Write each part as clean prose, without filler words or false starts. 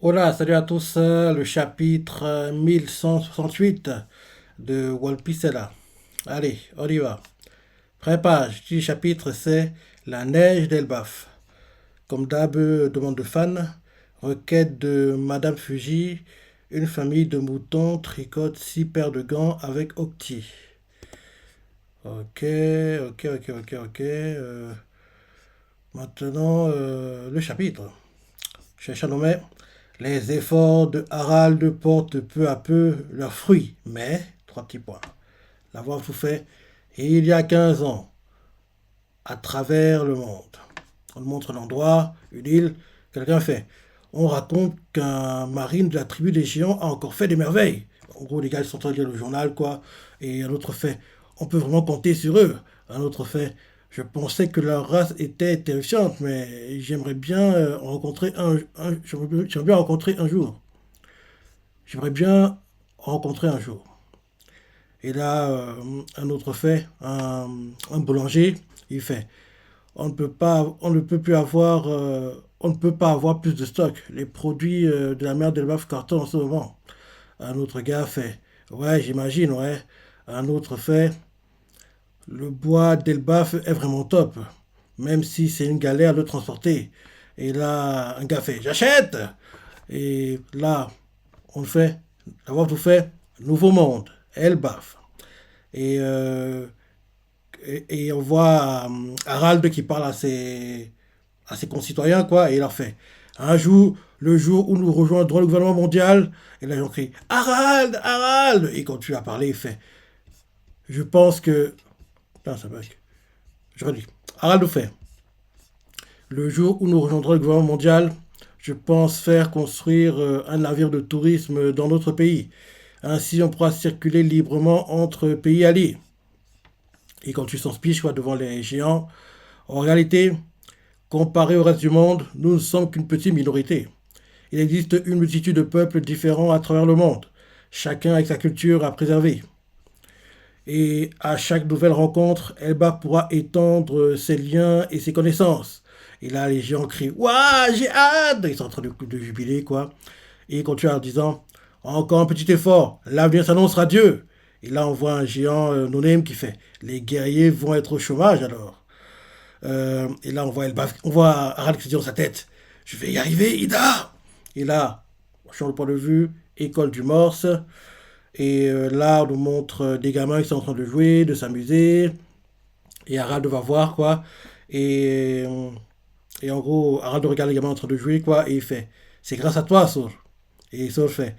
Hola, salut à tous. Le chapitre 1168 de One Piece est là. Allez, on y va. Première page du chapitre, c'est La neige d'Elbaf. Comme d'hab, demande de fan. Requête de Madame Fuji. Une famille de moutons tricote 6 paires de gants avec Octi. Ok, ok. Maintenant, le chapitre. Cherche à nommer. Les efforts de Harald portent peu à peu leurs fruits, mais, trois petits points, l'avoir tout fait il y a 15 ans, à travers le monde. On montre un endroit, une île, quelqu'un fait. On raconte qu'un marine de la tribu des géants a encore fait des merveilles. En gros, les gars ils sont en train de lire le journal, quoi. Et un autre fait, on peut vraiment compter sur eux. Un autre fait, je pensais que leur race était terrifiante, mais j'aimerais bien rencontrer j'aimerais bien rencontrer un jour. J'aimerais bien rencontrer un jour. Et là, un autre fait, un boulanger, il fait, on ne peut plus avoir, on ne peut pas avoir plus de stock. Les produits de la mer d'Elbaf cartonnent en ce moment. Un autre gars fait, ouais, j'imagine, ouais. Un autre fait, le bois d'Elbaf est vraiment top, même si c'est une galère de le transporter. Et là, un gars fait, j'achète. Et là, on le fait, avoir tout fait, nouveau monde, Elbaf. Et, euh, et on voit Harald qui parle à ses concitoyens, quoi, et il leur fait un jour, le jour où nous rejoindrons le gouvernement mondial, et là, ils crie Harald, Harald, et quand tu as parlé, il fait je pense que. Putain, ça bug. Je redis. Harald nous fait le jour où nous rejoindrons le gouvernement mondial, je pense faire construire un navire de tourisme dans notre pays. Ainsi, on pourra circuler librement entre pays alliés. Et quand tu sens speech quoi, devant les géants, en réalité, comparé au reste du monde, nous ne sommes qu'une petite minorité. Il existe une multitude de peuples différents à travers le monde, chacun avec sa culture à préserver. Et à chaque nouvelle rencontre, Elba pourra étendre ses liens et ses connaissances. Et là, les géants crient Waouh, j'ai hâte. Ils sont en train de jubiler, quoi. Et il continue en disant encore un petit effort, l'avenir s'annonce radieux. Et là, on voit un géant no-name qui fait les guerriers vont être au chômage alors. Et là, on voit Harald qui se dit dans sa tête je vais y arriver, Ida. Et là, on change de point de vue, école du Morse. Et là, on nous montre des gamins qui sont en train de jouer, de s'amuser. Et Harald va voir, quoi. Et, euh, et en gros, Harald regarde les gamins en train de jouer, quoi. Et il fait c'est grâce à toi, Saul. Et Saul fait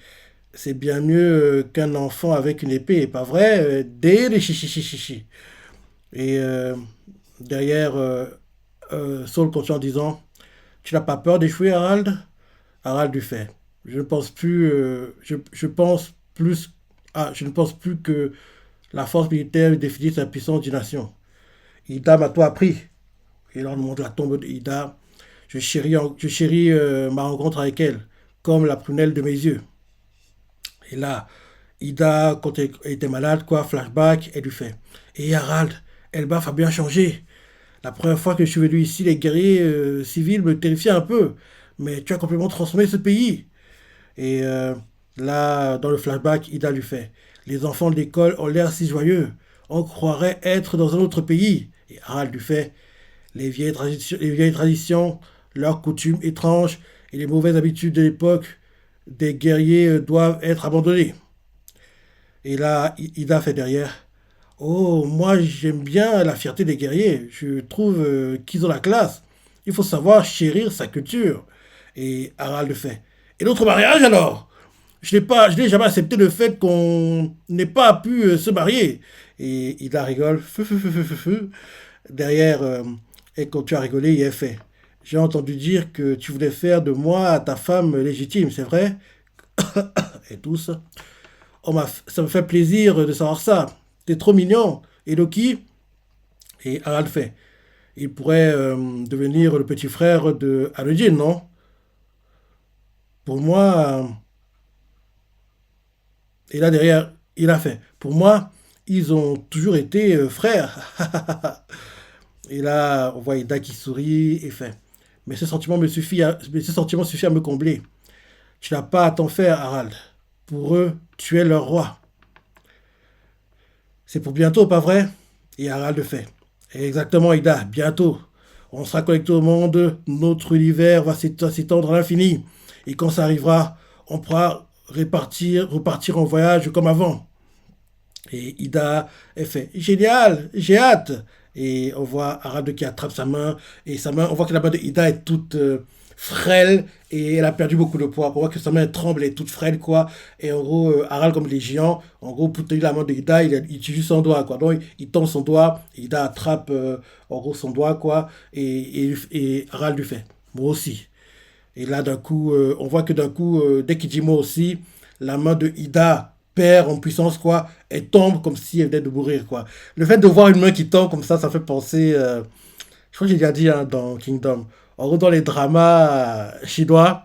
c'est bien mieux qu'un enfant avec une épée, pas vrai Dès les chichi. Et derrière, Saul continue en disant tu n'as pas peur d'échouer, Harald. Harald lui fait je ne pense plus. Je pense plus. Ah, je ne pense plus que la force militaire définit la puissance d'une nation. Ida m'a tout appris. Et là, on nous montre la tombe d'Ida. Je chéris ma rencontre avec elle, comme la prunelle de mes yeux. Et là, Ida, quand elle était malade, quoi, flashback, elle lui fait et Harald, Elbaf a bien changé. La première fois que je suis venu ici, les guerriers civils me terrifiaient un peu. Mais tu as complètement transformé ce pays. Et là, dans le flashback, Ida lui fait les enfants de l'école ont l'air si joyeux. On croirait être dans un autre pays. Et Harald lui fait les vieilles traditions, leurs coutumes étranges et les mauvaises habitudes de l'époque des guerriers doivent être abandonnées. Et là, Ida fait derrière oh, moi j'aime bien la fierté des guerriers. Je trouve qu'ils ont la classe. Il faut savoir chérir sa culture. Et Harald le fait. Et notre mariage alors je n'ai jamais accepté le fait qu'on n'ait pas pu se marier. Et il la rigole. Feu. Derrière, et quand tu as rigolé, il est fait. J'ai entendu dire que tu voulais faire de moi ta femme légitime, c'est vrai? Et tous. Oh, ça me fait plaisir de savoir ça. T'es trop mignon. Et Loki, et Harald fait. Il pourrait devenir le petit frère de Harodin, non? Pour moi, et là derrière, il a fait. Pour moi, ils ont toujours été frères. Et là, on voit Ida qui sourit et fait. Mais ce sentiment suffit à me combler. Tu n'as pas à t'en faire, Harald. Pour eux, tu es leur roi. C'est pour bientôt, pas vrai? Et Harald le fait. Exactement, Ida, bientôt. On sera connecté au monde, notre univers va s'étendre à l'infini. Et quand ça arrivera, on pourra repartir en voyage comme avant. Et Ida, elle fait génial, j'ai hâte. Et on voit Harald qui attrape sa main. Et sa main, on voit que la main de Ida est toute frêle. Et elle a perdu beaucoup de poids. On voit que sa main tremble, elle est toute frêle, quoi. Et en gros, Harald, comme les géants, en gros, pour tenir la main de Ida, il utilise son doigt, quoi. Donc, il tend son doigt. Ida attrape, en gros, son doigt, quoi. Et Harald lui fait moi aussi. Et là, d'un coup, on voit que d'un coup, dès qu'il dit moi aussi, la main de Ida perd en puissance, quoi. Elle tombe comme si elle venait de mourir, quoi. Le fait de voir une main qui tombe comme ça fait penser. Je crois que j'ai déjà dit hein, dans Kingdom. En gros, dans les dramas chinois,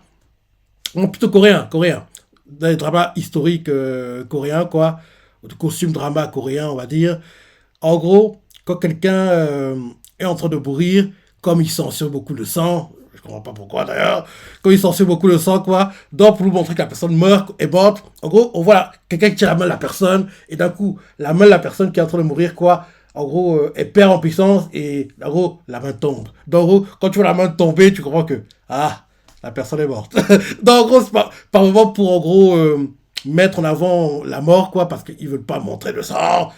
non, plutôt coréens. Dans les dramas historiques coréens, quoi. De costume drama coréen, on va dire. En gros, quand quelqu'un est en train de mourir, comme il censure beaucoup de sang, je comprends pas pourquoi d'ailleurs, quand il censure beaucoup de sang, quoi, donc pour nous montrer que la personne meurt et morte, en gros, on voit quelqu'un qui tire la main de la personne, et d'un coup, la main de la personne qui est en train de mourir, quoi, en gros, elle perd en puissance, et en gros, la main tombe. Donc, en gros, quand tu vois la main tomber, tu comprends que, ah, la personne est morte. Donc, en gros, c'est par moment pour, en gros, mettre en avant la mort, quoi, parce qu'ils veulent pas montrer le sang.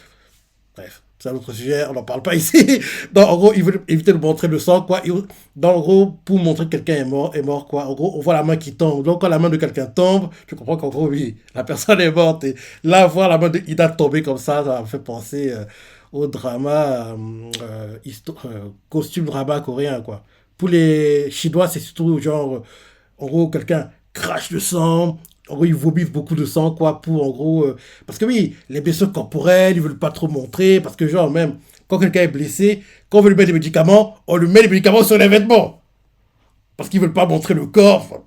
Bref, c'est un autre sujet, on n'en parle pas ici. Donc, en gros, ils veulent éviter de montrer le sang, quoi. Donc, en gros, pour montrer que quelqu'un est mort, quoi. En gros, on voit la main qui tombe. Donc, quand la main de quelqu'un tombe, tu comprends qu'en gros, oui, la personne est morte. Et là, voir la main de Ida tomber comme ça me fait penser au drama, costume drama coréen, quoi. Pour les Chinois, c'est surtout genre, en gros, quelqu'un crache le sang, en gros, ils vomissent beaucoup de sang, quoi, pour, en gros... parce que oui, les blessures corporelles, ils veulent pas trop montrer, parce que genre, même, quand quelqu'un est blessé, quand on veut lui mettre des médicaments, on lui met les médicaments sur les vêtements. Parce qu'ils veulent pas montrer le corps. Enfin,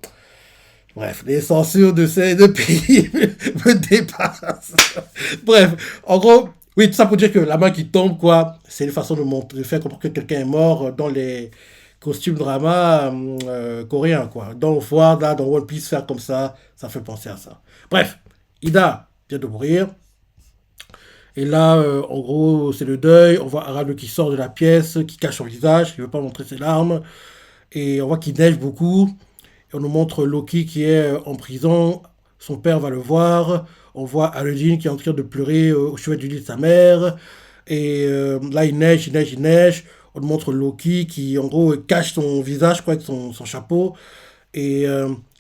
bref, les censures de ces deux pays me dépassent. Bref, en gros, oui, tout ça pour dire que la main qui tombe, quoi, c'est une façon de montrer, de faire comprendre que quelqu'un est mort dans les costumes drama coréens, quoi. Donc, voir là, dans One Piece, faire comme ça fait penser à ça. Bref, Ida vient de mourir. Et là, en gros, c'est le deuil. On voit Harald qui sort de la pièce, qui cache son visage, il ne veut pas montrer ses larmes. Et on voit qu'il neige beaucoup. Et on nous montre Loki qui est en prison. Son père va le voir. On voit Aladdin qui est en train de pleurer au chevet du lit de sa mère. Et là, il neige. On nous montre Loki qui, en gros, cache son visage quoi, avec son chapeau. Et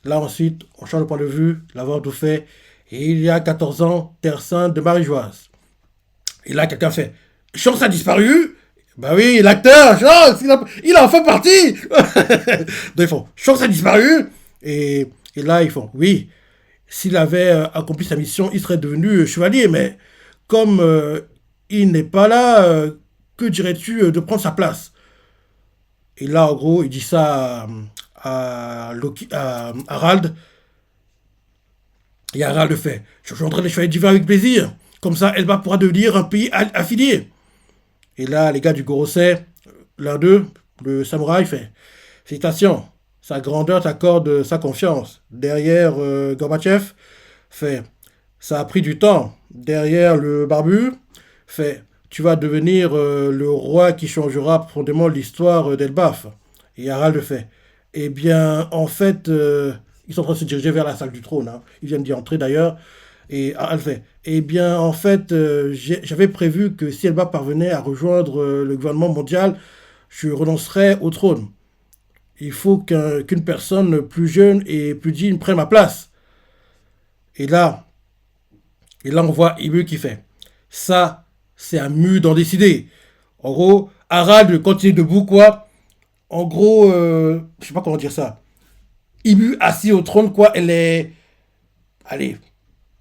là, ensuite, on change de point de vue. L'avoir tout fait. Et il y a 14 ans, Terre Sainte de Marie-Joise. Et là, quelqu'un fait Chance a disparu. Bah oui, l'acteur, Chance, il a enfin parti. Donc ils font Chance a disparu. Et là, ils font oui, s'il avait accompli sa mission, il serait devenu chevalier. Mais comme il n'est pas là, que dirais-tu de prendre sa place? Et là, en gros, il dit ça à Harald. Et Harald le fait. Je rejoindrai les chevaliers divins avec plaisir. Comme ça, Elba pourra devenir un pays affilié. Et là, les gars du Gorosei, l'un d'eux, le samouraï, fait félicitations, sa grandeur t'accorde sa confiance. Derrière Gorbatchev, fait ça a pris du temps. Derrière le barbu, fait tu vas devenir le roi qui changera profondément l'histoire d'Elbaf. Et Harald le fait eh bien, en fait, ils sont en train de se diriger vers la salle du trône. Hein. Ils viennent d'y entrer d'ailleurs. Et Harald fait eh bien, en fait, j'avais prévu que si Elba parvenait à rejoindre le gouvernement mondial, je renoncerais au trône. Il faut qu'une personne plus jeune et plus digne prenne ma place. Et là, on voit Ibu qui fait ça, c'est à Mu d'en décider. En gros, Harald continue debout, quoi. En gros, je sais pas comment dire ça. Ibu assis au trône, quoi, elle est. Allez,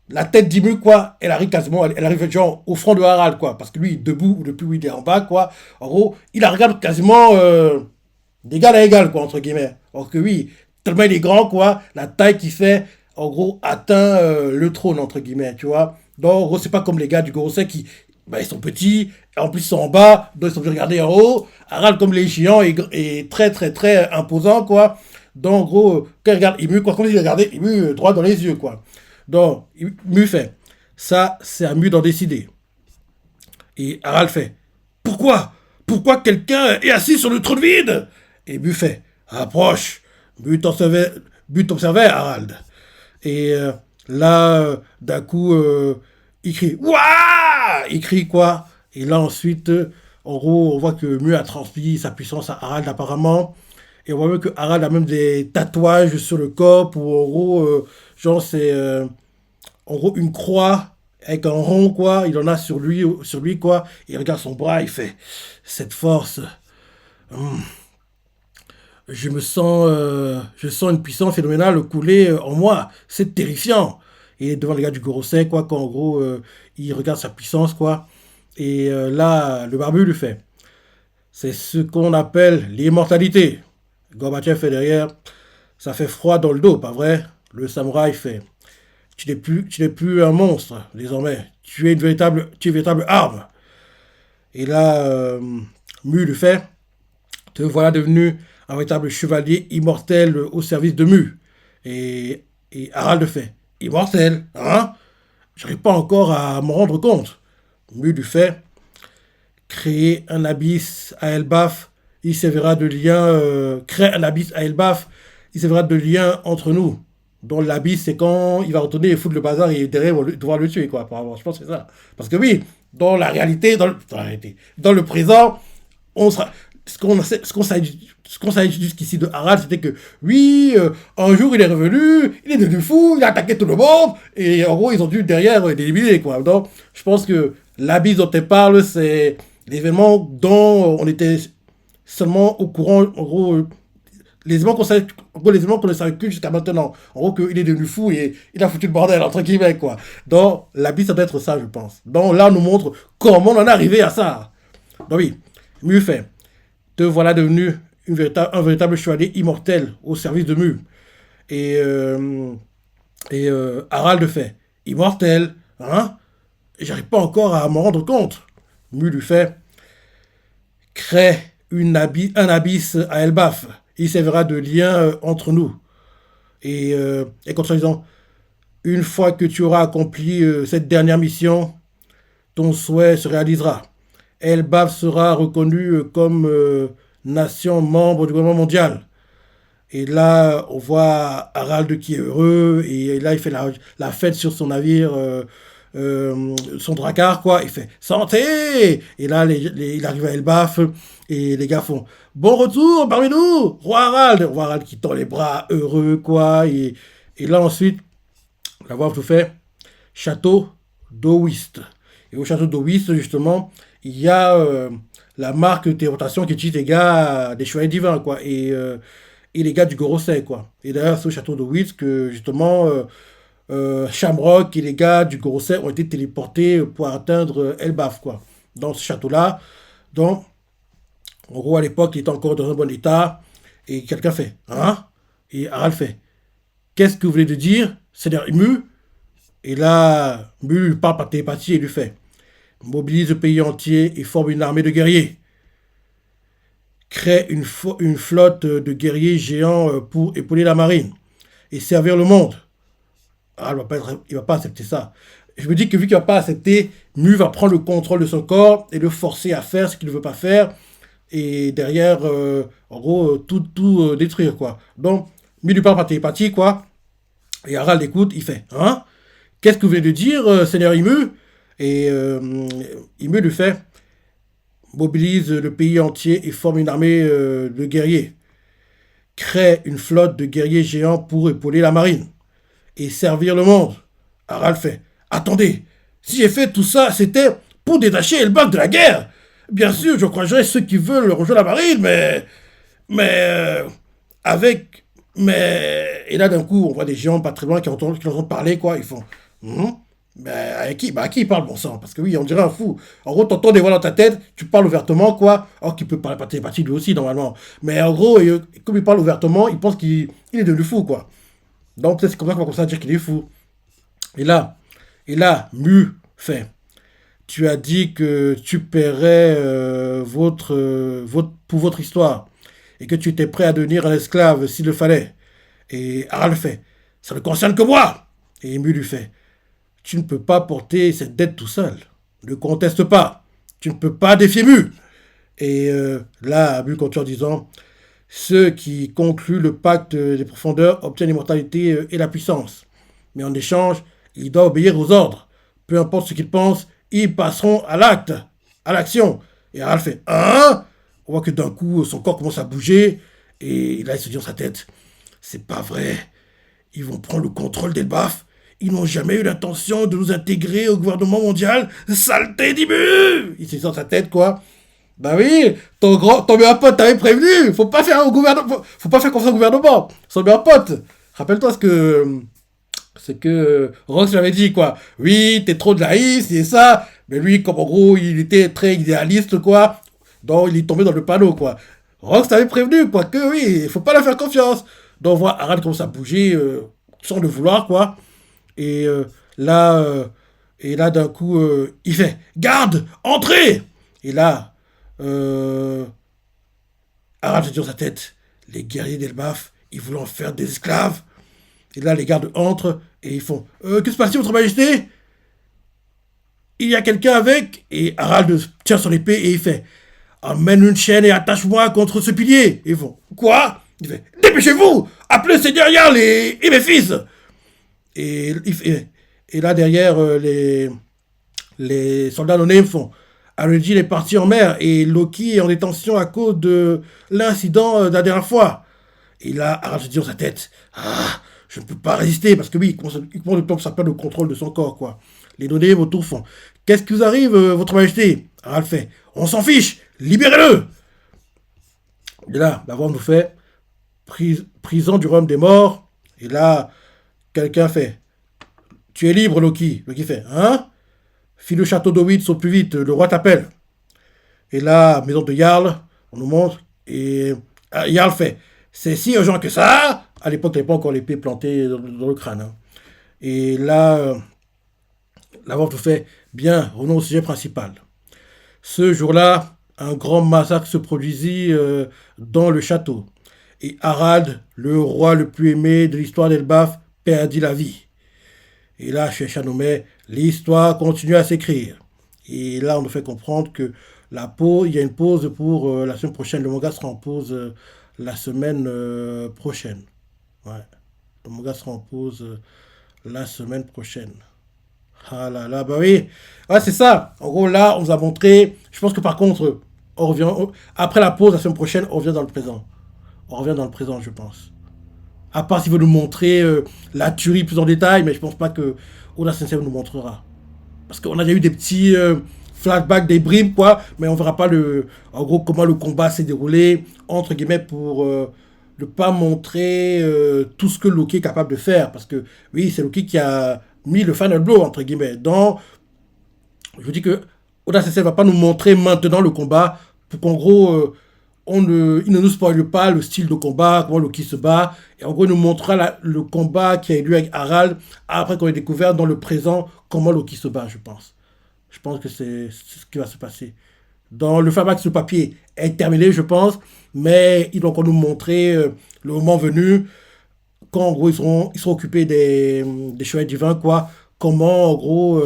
la tête d'Imu, quoi, elle arrive quasiment, elle arrive genre au front de Harald, quoi. Parce que lui, debout, depuis où il est en bas, quoi. En gros, il la regarde quasiment d'égal à égal, quoi, entre guillemets. Alors que oui, tellement il est grand, quoi, la taille qu'il fait, en gros, atteint le trône, entre guillemets, tu vois. Donc, en gros, c'est pas comme les gars du Gorosei qui, bah, ils sont petits, et en plus ils sont en bas, donc ils sont obligés de regarder en haut. Harald, comme les géants, est très, très, très imposant, quoi. Donc, en gros, quand il regarde Imu, quoi, comme s'il regardait Imu droit dans les yeux, quoi. Donc, Imu fait, ça, c'est à Mu d'en décider. Et Harald fait, pourquoi? Pourquoi quelqu'un est assis sur le trône vide? Et Mu fait, approche. Mu t'observait, Harald. Et là, d'un coup, il crie, Ouah! Il crie quoi? Et là, ensuite, en gros, on voit que Mu a transmis sa puissance à Harald, apparemment. Et on voit même que Harald a même des tatouages sur le corps, où en gros, genre, c'est en gros une croix avec un rond, quoi. Il en a sur lui, quoi. Il regarde son bras, il fait cette force. hum, je sens une puissance phénoménale couler en moi. C'est terrifiant. Et devant les gars du Gorosei, quoi, quand en gros, il regarde sa puissance, quoi. Et là, le barbu lui fait. C'est ce qu'on appelle l'immortalité. Gorbatchev fait derrière. Ça fait froid dans le dos, pas vrai? Le samouraï fait. Tu n'es plus un monstre, désormais. Tu es une véritable arme. Et là, Mu lui fait. Te voilà devenu un véritable chevalier immortel au service de Mu. Et Harald fait. Immortel, hein? Je n'arrive pas encore à m'en rendre compte. Mu lui fait. Créer un abysse à Elbaf, il servira de lien. Crée un abysse à Elbaf, il servira de lien entre nous. Donc l'abysse, c'est quand il va retourner et foutre le bazar et derrière, ils vont devoir le tuer, quoi, apparemment. Je pense que c'est ça. Parce que oui, dans le présent, on sera, ce qu'on savait jusqu'ici de Harald, c'était que oui, un jour il est revenu, il est devenu fou, il a attaqué tout le monde, et en gros ils ont dû derrière l'éliminer, quoi. Donc je pense que l'abysse dont elle parle, c'est l'événement dont on était seulement au courant, en gros, les éléments qu'on savait, en gros, les éléments qu'on ne savait que jusqu'à maintenant. En gros, qu'il est devenu fou et il a foutu le bordel, entre guillemets, quoi. Donc, l'abysse, ça doit être ça, je pense. Donc, là, on nous montre comment on en est arrivé à ça. Donc, oui, mieux fait. Te voilà devenu un véritable chevalier immortel au service de Mu. Et, Harald fait. Immortel, hein? J'arrive pas encore à m'en rendre compte. Mu lui fait. Crée un abysse à Elbaf. Il servira de lien entre nous. Et comme ça, disant, une fois que tu auras accompli cette dernière mission, ton souhait se réalisera. Elbaf sera reconnue comme nation membre du gouvernement mondial. Et là, on voit Harald qui est heureux, et là, il fait la fête sur son navire, son drakkar, quoi. Il fait santé! Et là, il arrive à Elbaf, et les gars font bon retour parmi nous, roi Harald! Roi Harald qui tend les bras, heureux, quoi. Et là, ensuite, la voix tout fait château d'Owist. Et au château d'Owist, justement, il y a la marque de rotation qui utilise les gars des chevaliers divins, quoi. Et les gars du Gorosei, quoi. Et d'ailleurs, c'est au château de Whist que, justement, Shamrock et les gars du Gorosei ont été téléportés pour atteindre Elbaf, quoi. Dans ce château-là. Donc, en gros, à l'époque, il était encore dans un bon état. Et quelqu'un fait, hein? Et Harald fait, qu'est-ce que vous voulez de dire? C'est-à-dire, Mu? Et là, Mu lui parle par télépathie et lui fait, mobilise le pays entier et forme une armée de guerriers. Crée une flotte de guerriers géants pour épauler la marine et servir le monde. Ah, il va pas accepter ça. Je me dis que vu qu'il va pas accepter, Mu va prendre le contrôle de son corps et le forcer à faire ce qu'il ne veut pas faire. Et derrière, en gros, tout détruire, quoi. Donc, Mu lui parle par télépathie, quoi. Et Harald écoute, il fait, hein? Qu'est-ce que vous venez de dire, Seigneur Imu? Et Imu lui fait, mobilise le pays entier et forme une armée de guerriers. Crée une flotte de guerriers géants pour épauler la marine et servir le monde. Harald fait, attendez, si j'ai fait tout ça, c'était pour détacher Elbaf de la guerre. Bien sûr, je croirais ceux qui veulent rejoindre la marine, mais avec, mais et là d'un coup, on voit des géants pas très loin qui entendent parler, quoi. Ils font, hum, ben, à qui il parle, bon sang? Parce que oui, on dirait un fou. En gros, t'entends des voix dans ta tête, tu parles ouvertement, quoi. Or qu'il peut parler par télépathie lui aussi, normalement. Mais en gros, comme il parle ouvertement, il pense qu'il est devenu fou, quoi. Donc peut-être c'est comme ça qu'on va commencer à dire qu'il est fou. Et là, Mu fait. Tu as dit que tu paierais pour votre histoire. et que tu étais prêt à devenir un esclave s'il le fallait. Et Harald fait, ça ne concerne que moi. Et Émile lui fait, tu ne peux pas porter cette dette tout seul. Ne conteste pas. Tu ne peux pas défier Mu. Et là, Mu continue en disant, ceux qui concluent le pacte des profondeurs obtiennent l'immortalité et la puissance. Mais en échange, ils doivent obéir aux ordres. Peu importe ce qu'ils pensent, ils passeront à l'acte, à l'action. Et Harald fait, hein? On voit que d'un coup, son corps commence à bouger. Et là, il se dit dans sa tête, c'est pas vrai. Ils vont prendre le contrôle d'Elbaf. Ils n'ont jamais eu l'intention de nous intégrer au gouvernement mondial. Saleté d'Ibu! Il se dit dans sa tête, quoi. Bah oui, ton meilleur pote t'avait prévenu. Faut pas faire confiance au gouvernement. Son meilleur pote. Rappelle-toi ce que Rox lui avait dit, quoi. Oui, t'es trop de naïf, c'est ça. Mais lui, comme en gros, il était très idéaliste, quoi. Donc, il est tombé dans le panneau, quoi. Rox t'avait prévenu, quoi, que oui, il faut pas leur faire confiance. Donc, on voit Harald commence à bouger, sans le vouloir, quoi. Et là, d'un coup, il fait « Garde, entrez !» Et là, Harald se dit dans sa tête, les guerriers d'Elbaf, ils voulaient en faire des esclaves. Et là, les gardes entrent et ils font que se passe-t-il, votre majesté? Il y a quelqu'un avec? Et Harald tient son épée et il fait emmène une chaîne et attache-moi contre ce pilier. Et ils font quoi? Il fait dépêchez-vous, appelez le seigneur Jarl et mes fils. Et là, derrière, les soldats non font Arudil est parti en mer et Loki est en détention à cause de l'incident de la dernière fois. Et là, Harald se dit dans sa tête, ah, je ne peux pas résister, parce que oui, il commence de ça perd le contrôle de son corps, quoi. Les données autour font, qu'est-ce qui vous arrive, votre majesté? Harald fait, on s'en fiche, libérez-le. Et là, la voix nous fait, prison du royaume des morts. Et là, quelqu'un fait, tu es libre, Loki. Loki fait, hein? File le château d'Owitz au plus vite, le roi t'appelle. Et là, maison de Jarl, on nous montre, et Jarl fait, c'est si urgent que ça. À l'époque, il n'y avait pas encore l'épée plantée dans le crâne. Hein. Et là, la vente fait, bien, revenons au sujet principal. Ce jour-là, un grand massacre se produisit dans le château. Et Harald, le roi le plus aimé de l'histoire d'Elbaf, perdit la vie. Et là, chez Chanomet, l'histoire continue à s'écrire. Et là, on nous fait comprendre que il y a une pause pour la semaine prochaine. Le manga sera en pause la semaine prochaine. Ouais. Le manga sera en pause la semaine prochaine. Ah là là, bah oui. Ouais, c'est ça. En gros, là, on nous a montré. Je pense que par contre, après la pause la semaine prochaine, on revient dans le présent. On revient dans le présent, je pense. À part s'il veut nous montrer la tuerie plus en détail, mais je pense pas que Oda Sensei nous montrera. Parce qu'on a déjà eu des petits flashbacks, des brimes, quoi, mais on verra pas en gros comment le combat s'est déroulé, entre guillemets, pour ne pas montrer tout ce que Loki est capable de faire. Parce que, oui, c'est Loki qui a mis le final blow, entre guillemets. Je vous dis que Oda Sensei va pas nous montrer maintenant le combat, pour qu'en gros... il ne nous spoile pas le style de combat, comment Loki se bat. Et en gros, il nous montrera le combat qui a eu lieu avec Harald après qu'on ait découvert dans le présent comment Loki se bat, je pense. Je pense que c'est ce qui va se passer. Dans le flashback sur papier est terminé, je pense, mais ils vont encore nous montrer le moment venu, quand en gros ils seront occupés des chevaliers divins, quoi. Comment en gros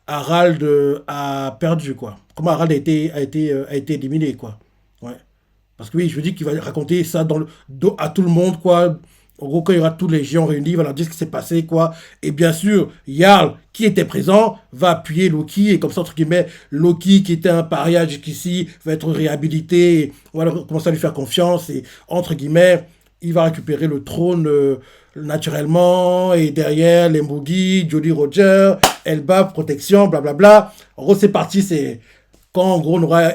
Harald a perdu, quoi. Comment Harald a été éliminé, quoi. Ouais. Parce que oui, je veux dire qu'il va raconter ça à tout le monde, quoi. En gros, quand il y aura tous les géants réunis, il va leur dire ce qui s'est passé, quoi. Et bien sûr, Jarl, qui était présent, va appuyer Loki. Et comme ça, entre guillemets, Loki, qui était un paria jusqu'ici, va être réhabilité. Et on va commencer à lui faire confiance. Et entre guillemets, il va récupérer le trône naturellement. Et derrière, les Mugi, Jolly Roger, Elba, protection, blablabla. En gros, c'est parti. C'est quand, en gros, on aura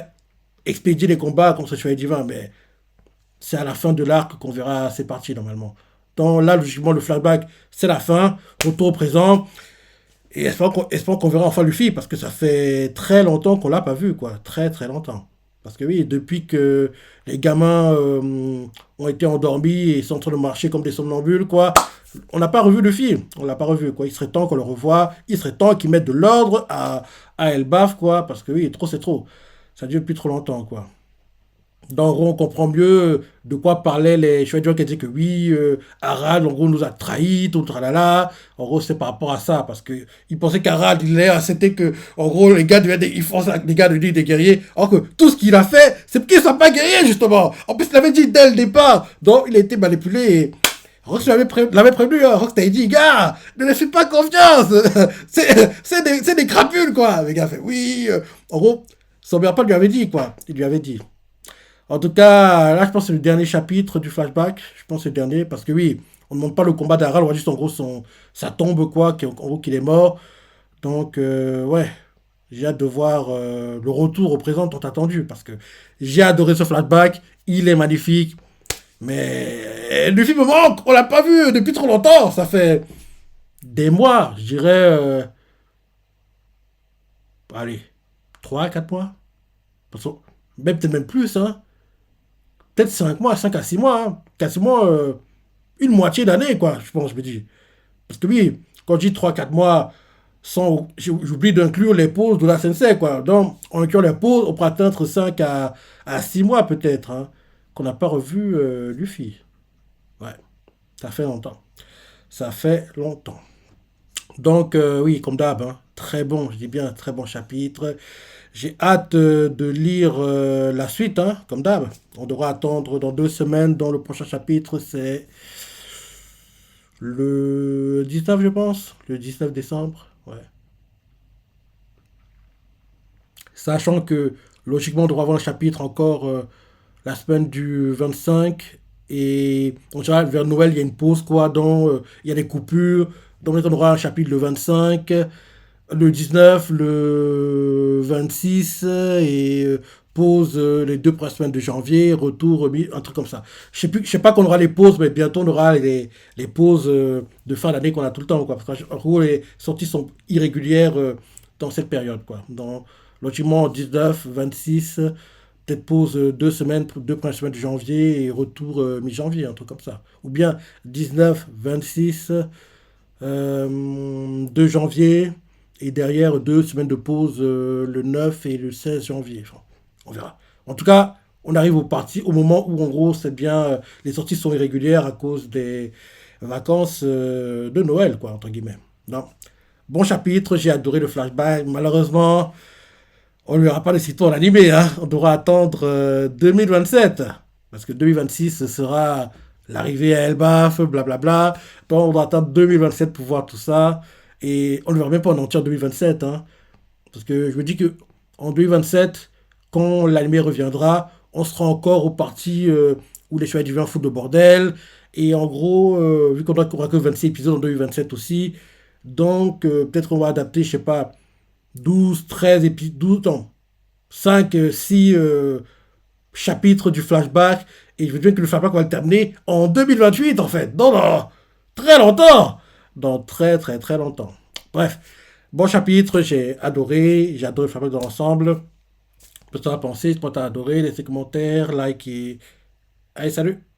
expédier les combats contre ce chevalier divin, mais c'est à la fin de l'arc qu'on verra ces parties normalement. Donc là, logiquement, le flashback, c'est la fin, retour au présent, et espérons qu'on verra enfin Luffy, parce que ça fait très longtemps qu'on l'a pas vu, quoi, très très longtemps. Parce que oui, depuis que les gamins ont été endormis et sont en train de marcher comme des somnambules, quoi, on n'a pas revu Luffy, on l'a pas revu, quoi. Il serait temps qu'on le revoie, il serait temps qu'ils mettent de l'ordre à Elbaf, quoi, parce que oui, trop c'est trop. Ça dure depuis trop longtemps, quoi. Donc, en gros, on comprend mieux de quoi parlaient les chouettes qui disaient que oui, Harald, en gros, nous a trahis, tout, tralala. En gros, c'est par rapport à ça, parce que ils pensaient qu'Harald, il allait accepter que, en gros, les gars devaient, ils font ça, les gars deviennent des guerriers, alors que tout ce qu'il a fait, c'est qu'ils ne sont pas guerriers, justement. En plus, il avait dit dès le départ. Donc, il a été manipulé et Rox l'avait prévenu, hein. Rox t'avait dit, gars, ne les fais pas confiance. C'est des crapules, quoi. Le gars fait, oui. En gros, son père lui avait dit, quoi. Il lui avait dit. En tout cas, là, je pense que c'est le dernier chapitre du flashback. Je pense que c'est le dernier, parce que oui, on ne montre pas le combat d'Harald, on voit juste en gros sa tombe, quoi, en gros qu'il est mort. Donc, ouais, j'ai hâte de voir le retour au présent tant attendu, parce que j'ai adoré ce flashback, il est magnifique, mais le film me manque, on l'a pas vu depuis trop longtemps, ça fait des mois, je dirais, allez, 3 4 mois, parce que, même peut-être même plus, hein, peut-être 5 mois, 5 à 6 mois, hein, quasiment une moitié d'année, quoi, je pense, je me dis. Parce que oui, quand je dis 3 4 mois, j'oublie d'inclure les pauses de la sensei, quoi. Donc, en incluant les pauses, on peut atteindre 5 à 6 mois, peut-être, hein, qu'on n'a pas revu Luffy. Ouais, ça fait longtemps. Ça fait longtemps. Donc, oui, comme d'hab, hein, très bon, je dis bien, très bon chapitre. J'ai hâte de lire la suite, hein, comme d'hab. On devra attendre dans 2 semaines, dont le prochain chapitre, c'est le 19, je pense. Le 19 décembre. Ouais. Sachant que, logiquement, on devra avoir un chapitre encore la semaine du 25. Et en général, vers Noël, il y a une pause, quoi. Donc, il y a des coupures. Donc, on aura un chapitre le 25, le 19, le 26 et pause les 2 premières semaines de janvier, retour, un truc comme ça. Je sais pas qu'on aura les pauses, mais bientôt on aura les pauses de fin d'année qu'on a tout le temps, quoi. Parce qu'en gros, les sorties sont irrégulières dans cette période, quoi. Dans, logiquement, 19, 26, peut-être pause 2 semaines, 2 premières semaines de janvier et retour mi-janvier, un truc comme ça. Ou bien 19, 26, 2 janvier, et derrière 2 semaines de pause le 9 et le 16 janvier. Enfin, on verra. En tout cas, on arrive au moment où, en gros, c'est bien, les sorties sont irrégulières à cause des vacances de Noël, quoi, entre guillemets. Non. Bon chapitre, j'ai adoré le flashback. Malheureusement, on ne lui aura pas de sitôt en animé, hein. On devra attendre 2027. Parce que 2026, ce sera l'arrivée à Elbaf, blablabla. Donc, on doit attendre 2027 pour voir tout ça. Et on ne le verra même pas en entier en 2027, hein. Parce que je me dis que en 2027, quand l'anime reviendra, on sera encore aux parties où les chevaliers du vin foutent de bordel. Et en gros, vu qu'on aura que 26 épisodes en 2027 aussi, donc peut-être qu'on va adapter, je sais pas, 12 13 épisodes, 12 ans, 5 6 chapitres du flashback. Et je veux dire que le flashback va le terminer en 2028 en fait. Dans très longtemps. Dans très très très longtemps. Bref, bon chapitre, j'ai adoré le flashback dans l'ensemble. Qu'est-ce que tu as pensé, si tu as adoré, laissez commentaires, like et... Allez, salut!